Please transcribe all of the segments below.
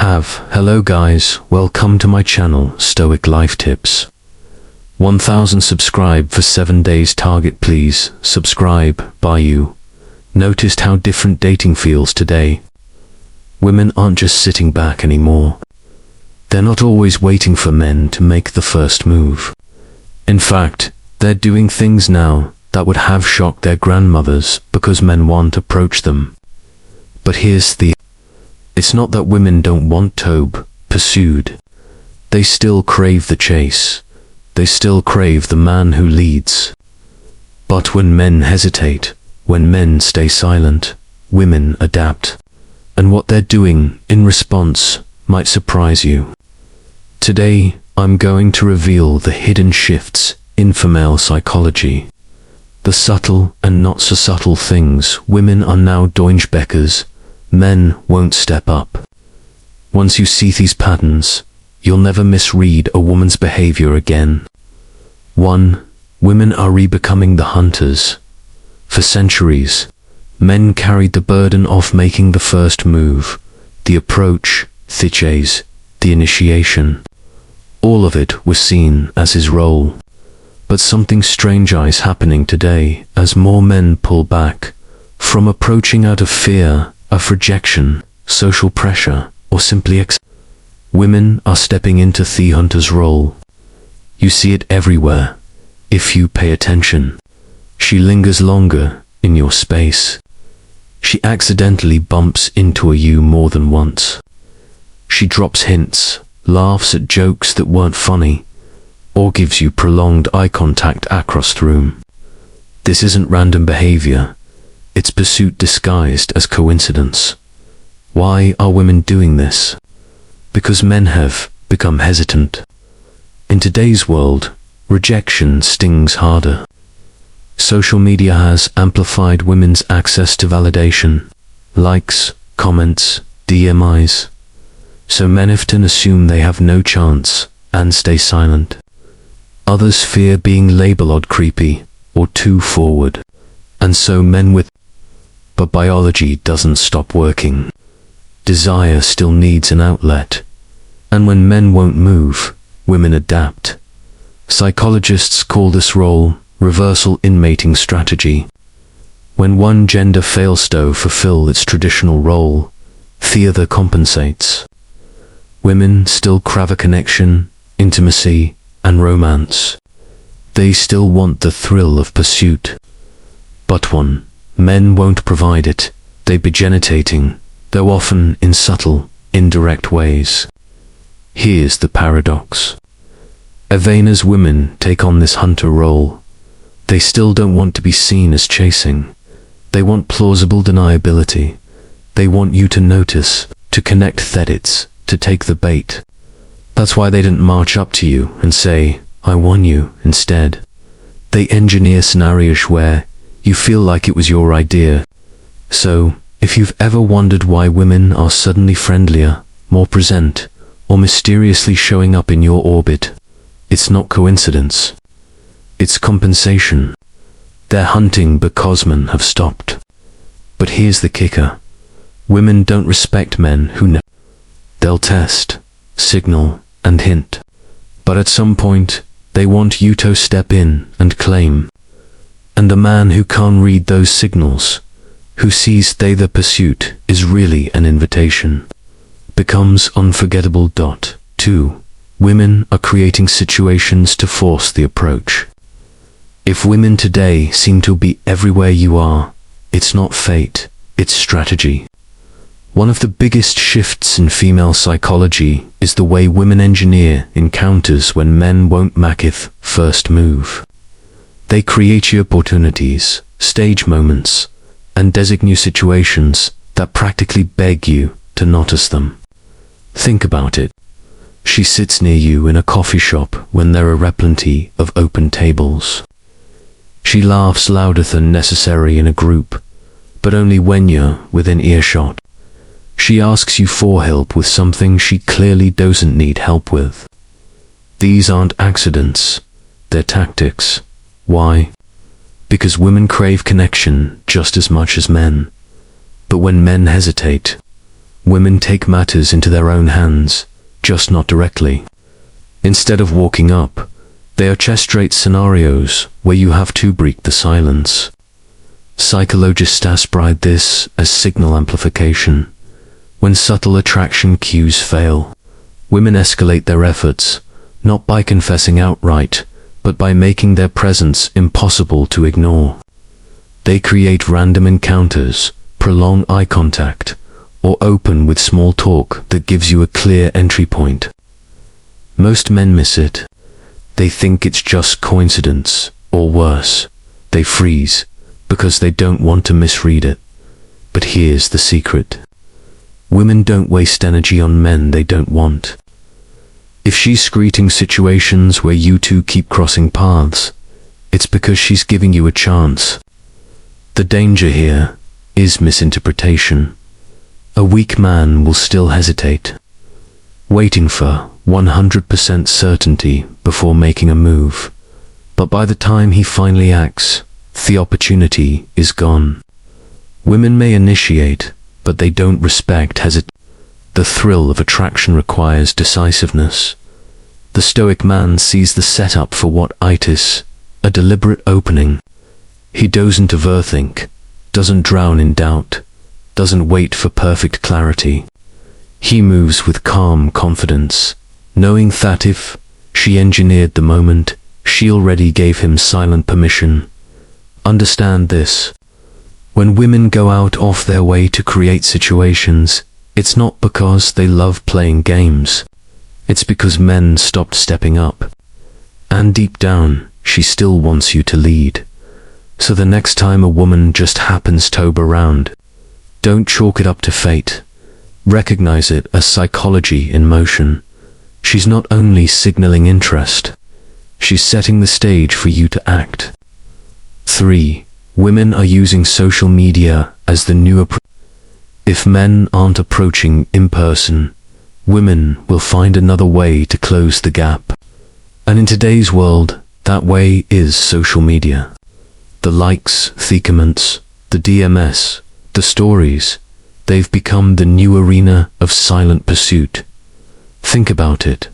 Hello guys, welcome to my channel, Stoic Life Tips. 1000 subscribe for 7 days target, please. Subscribe, by you. Noticed how different dating feels today? Women aren't just sitting back anymore. They're not always waiting for men to make the first move. In fact, they're doing things now that would have shocked their grandmothers because men won't approach them. But here's the it's not that women don't want to be pursued. They still crave the chase. They still crave the man who leads. But when men hesitate, when men stay silent, women adapt. And what they're doing in response might surprise you. Today, I'm going to reveal the hidden shifts in female psychology. The subtle and not so subtle things women are now doing because men won't step up. Once you see these patterns, you'll never misread a woman's behavior again. 1. Women are re-becoming the hunters. For centuries, men carried the burden of making the first move, the approach, the chase, the initiation. All of it was seen as his role. But something strange is happening today as more men pull back from approaching out of fear of rejection, social pressure, or simply women are stepping into the hunter's role. You see it everywhere. If you pay attention, she lingers longer in your space. She accidentally bumps into you more than once. She drops hints, laughs at jokes that weren't funny, or gives you prolonged eye contact across the room. This isn't random behavior. It's pursuit disguised as coincidence. Why are women doing this? Because men have become hesitant. In today's world, rejection stings harder. Social media has amplified women's access to validation, likes, comments, DMIs. So men often assume they have no chance and stay silent. Others fear being labeled odd, creepy, or too forward. And so men with But biology doesn't stop working. Desire still needs an outlet. And when men won't move, women adapt. Psychologists call this role reversal in mating strategy. When one gender fails to fulfill its traditional role, the other compensates. Women still crave a connection, intimacy, and romance. They still want the thrill of pursuit. But when men won't provide it, they be genitating, though often in subtle, indirect ways. Here's the paradox. Even as women take on this hunter role, they still don't want to be seen as chasing. They want plausible deniability. They want you to notice, to connect threads, to take the bait. That's why they didn't march up to you and say, "I won you," instead. They engineer scenarios where you feel like it was your idea. So, if you've ever wondered why women are suddenly friendlier, more present, or mysteriously showing up in your orbit, it's not coincidence. It's compensation. They're hunting because men have stopped. But here's the kicker. Women don't respect men who know. They'll test, signal, and hint. But at some point, they want you to step in and claim. And the man who can't read those signals, who sees the pursuit is really an invitation, becomes unforgettable. 2. Women are creating situations to force the approach. If women today seem to be everywhere you are, it's not fate, it's strategy. One of the biggest shifts in female psychology is the way women engineer encounters when men won't make it first move. They create opportunities, stage moments, and designate situations that practically beg you to notice them. Think about it. She sits near you in a coffee shop when there are plenty of open tables. She laughs louder than necessary in a group, but only when you're within earshot. She asks you for help with something she clearly doesn't need help with. These aren't accidents, they're tactics. Why? Because women crave connection just as much as men. But when men hesitate, women take matters into their own hands, just not directly. Instead of walking up, they orchestrate scenarios where you have to break the silence. Psychologists describe this as signal amplification. When subtle attraction cues fail, women escalate their efforts, not by confessing outright, but by making their presence impossible to ignore. They create random encounters, prolong eye contact, or open with small talk that gives you a clear entry point. Most men miss it. They think it's just coincidence, or worse, they freeze, because they don't want to misread it. But here's the secret. Women don't waste energy on men they don't want. If she's creating situations where you two keep crossing paths, it's because she's giving you a chance. The danger here is misinterpretation. A weak man will still hesitate, waiting for 100% certainty before making a move. But by the time he finally acts, the opportunity is gone. Women may initiate, but they don't respect hesitation. The thrill of attraction requires decisiveness. The Stoic man sees the setup for what it is, a deliberate opening. He doesn't overthink, doesn't drown in doubt, doesn't wait for perfect clarity. He moves with calm confidence, knowing that if she engineered the moment, she already gave him silent permission. Understand this. When women go out of their way to create situations, it's not because they love playing games. It's because men stopped stepping up. And deep down, she still wants you to lead. So the next time a woman just happens to tobe around, don't chalk it up to fate. Recognize it as psychology in motion. She's not only signaling interest, she's setting the stage for you to act. 3. Women are using social media as the new approach. If men aren't approaching in person, women will find another way to close the gap. And in today's world, that way is social media. The likes, the comments, the DMs, the stories, they've become the new arena of silent pursuit. Think about it.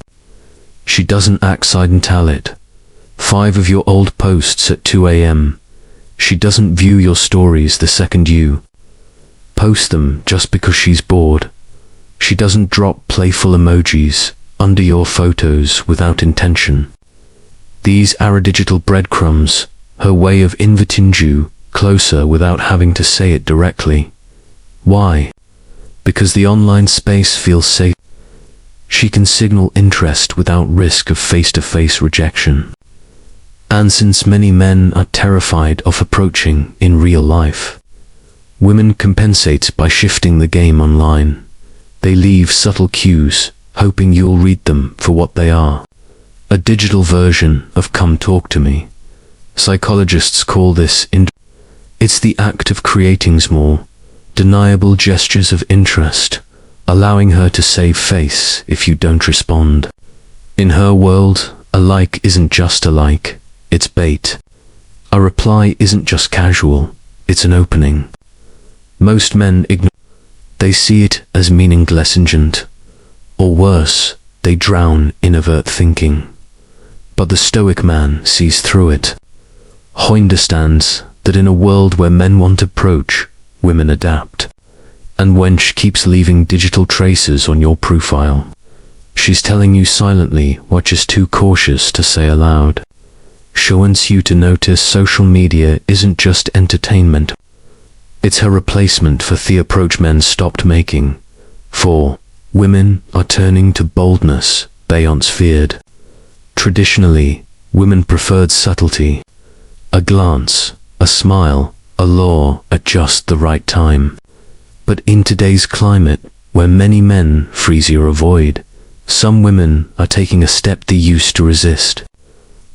She doesn't accidentally it. 5 of your old posts at 2 a.m. She doesn't view your stories the second you post them just because she's bored. She doesn't drop playful emojis under your photos without intention. These are digital breadcrumbs, her way of inviting you closer without having to say it directly. Why? Because the online space feels safe. She can signal interest without risk of face-to-face rejection. And since many men are terrified of approaching in real life, women compensate by shifting the game online. They leave subtle cues, hoping you'll read them for what they are. A digital version of "come talk to me." Psychologists call this it's the act of creating small, deniable gestures of interest, allowing her to save face if you don't respond. In her world, a like isn't just a like, it's bait. A reply isn't just casual, it's an opening. Most men ignore. They see it as meaningless ingent, or worse, they drown in overt thinking. But the Stoic man sees through it. He understands that in a world where men want approach, women adapt. And when she keeps leaving digital traces on your profile, she's telling you silently what just too cautious to say aloud. She wants you to notice social media isn't just entertainment. It's her replacement for the approach men stopped making. 4. Women are turning to boldness they once feared. Traditionally, women preferred subtlety. A glance, a smile, a lure at just the right time. But in today's climate, where many men freeze or avoid, some women are taking a step they used to resist.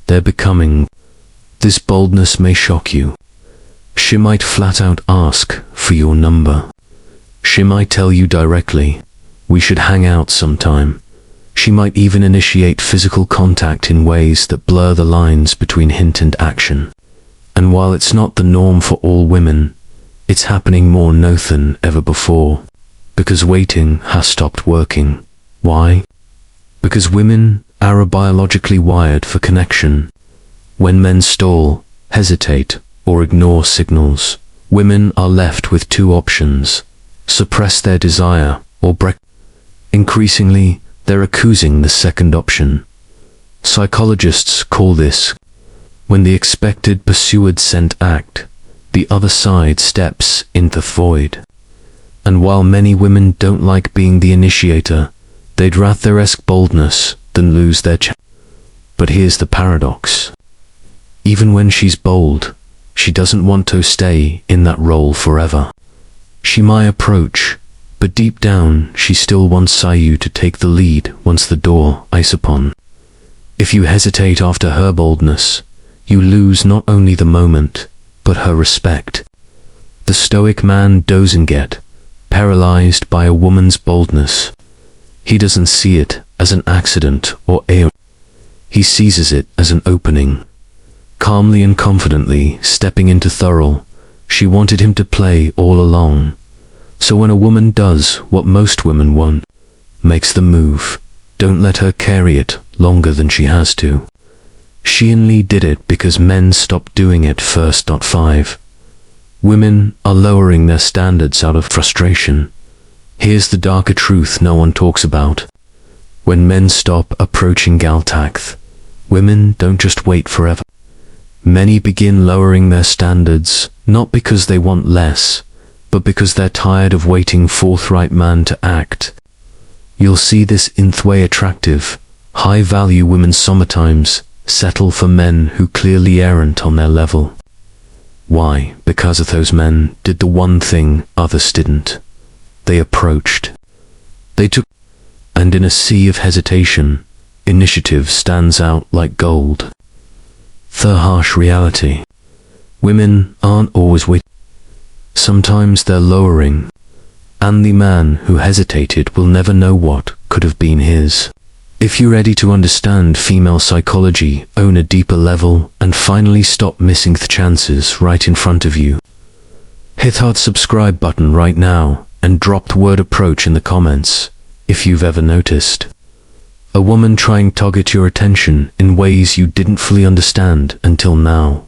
They're becoming. This boldness may shock you. She might flat out ask for your number. She might tell you directly, "We should hang out sometime." She might even initiate physical contact in ways that blur the lines between hint and action. And while it's not the norm for all women, it's happening more now than ever before. Because waiting has stopped working. Why? Because women are biologically wired for connection. When men stall, hesitate, or ignore signals, women are left with two options: suppress their desire or break. Increasingly, they're accusing the second option. Psychologists call this when the expected pursued scent act, the other side steps into the void. And while many women don't like being the initiator, they'd rather risk boldness than lose their chance. But here's the paradox. Even when she's bold, she doesn't want to stay in that role forever. She might approach, but deep down she still wants you to take the lead once the door is upon. If you hesitate after her boldness, you lose not only the moment, but her respect. The Stoic man doesn't get paralyzed by a woman's boldness. He doesn't see it as an accident or error. He seizes it as an opening. Calmly and confidently stepping into thorough, she wanted him to play all along. So when a woman does what most women won't, makes the move, don't let her carry it longer than she has to. She and Lee did it because men stopped doing it first. 5. Women are lowering their standards out of frustration. Here's the darker truth no one talks about. When men stop approaching Galtact, women don't just wait forever. Many begin lowering their standards, not because they want less, but because they're tired of waiting for the right man to act. You'll see this in the way attractive, high-value women sometimes settle for men who clearly aren't on their level. Why? Because of those men did the one thing others didn't. They approached. They took, and in a sea of hesitation, initiative stands out like gold. The harsh reality. Women aren't always waiting. Sometimes they're lowering, and the man who hesitated will never know what could have been his. If you're ready to understand female psychology on a deeper level and finally stop missing the chances right in front of you, hit that subscribe button right now and drop the word approach in the comments if you've ever noticed a woman trying to target your attention in ways you didn't fully understand until now.